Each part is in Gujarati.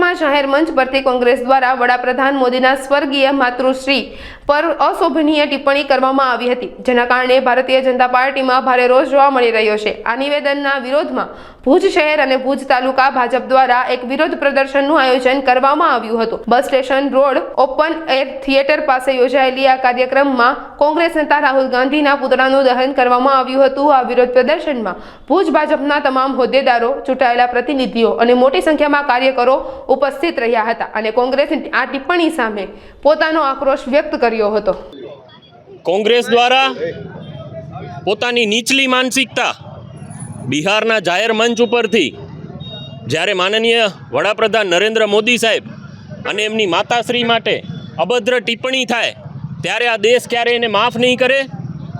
ભુજમાં જાહેર મંચ પરથી કોંગ્રેસ દ્વારા વડાપ્રધાન મોદીના સ્વર્ગીય માતૃશ્રી પર અશોભનીય ટિપ્પણી કરવામાં આવી હતી, જેના કારણે ભારતીય જનતા પાર્ટીમાં ભારે રોષ જોવા મળી રહ્યો છે। આ નિવેદનના વિરોધમાં ભુજ શહેર અને ભુજ તાલુકા ભાજપ દ્વારા એક વિરોધ પ્રદર્શનનું આયોજન કરવામાં આવ્યું હતું। Bus station road open air theatre પાસે યોજાયેલી આ કાર્યક્રમમાં કોંગ્રેસ નેતા રાહુલ ગાંધીના પુતળાનું દહન કરવામાં આવ્યું હતું। આ વિરોધ પ્રદર્શનમાં ભુજ ભાજપના તમામ હોદ્દેદારો, ચૂંટાયેલા પ્રતિનિધિઓ અને મોટી સંખ્યામાં કાર્યકરો ઉપસ્થિત રહ્યા હતા અને કોંગ્રેસની આ ટિપ્પણી સામે પોતાનો આક્રોશ વ્યક્ત કર્યો હતો। કોંગ્રેસ દ્વારા પોતાની નીચલી માનસિકતા બિહારના જાહેર મંચ ઉપરથી જ્યારે માનનીય વડાપ્રધાન નરેન્દ્ર મોદી સાહેબ અને એમની માતાશ્રી માટે અભદ્ર ટિપ્પણી થાય ત્યારે આ દેશ ક્યારે એને માફ નહીં કરે।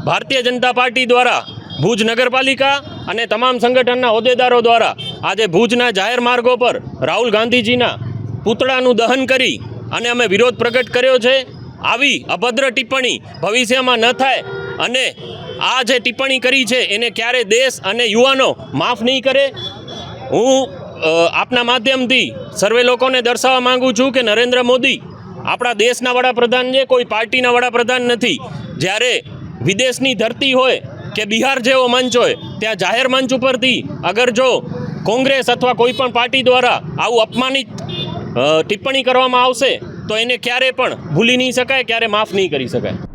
ભારતીય જનતા પાર્ટી દ્વારા ભુજ નગરપાલિકા અને તમામ સંગઠનના હોદ્દેદારો દ્વારા આજે ભુજના જાહેર માર્ગો પર રાહુલ ગાંધીજીના પુતળાનું દહન કરી અને અમે વિરોધ પ્રગટ કર્યો છે। આવી અભદ્ર ટિપ્પણી ભવિષ્યમાં ન થાય અને આ જે ટિપ્પણી કરી છે એને ક્યારે દેશ અને યુવાનો માફ નહીં કરે। હું આપના માધ્યમથી સર્વે લોકોને દર્શાવવા માંગુ છું કે નરેન્દ્ર મોદી આપણા દેશના વડાપ્રધાન છે, કોઈ પાર્ટીના વડાપ્રધાન નથી। જ્યારે વિદેશની ધરતી હોય કે બિહાર જેવો મંચ હોય ત્યાં જાહેર મંચ ઉપરથી અગર જો કોંગ્રેસ અથવા કોઈ પણ પાર્ટી દ્વારા આવું અપમાનિત ટિપ્પણી કરવામાં આવશે તો એને ક્યારે પણ ભૂલી નહીં શકાય, ક્યારે માફ નહીં કરી શકાય।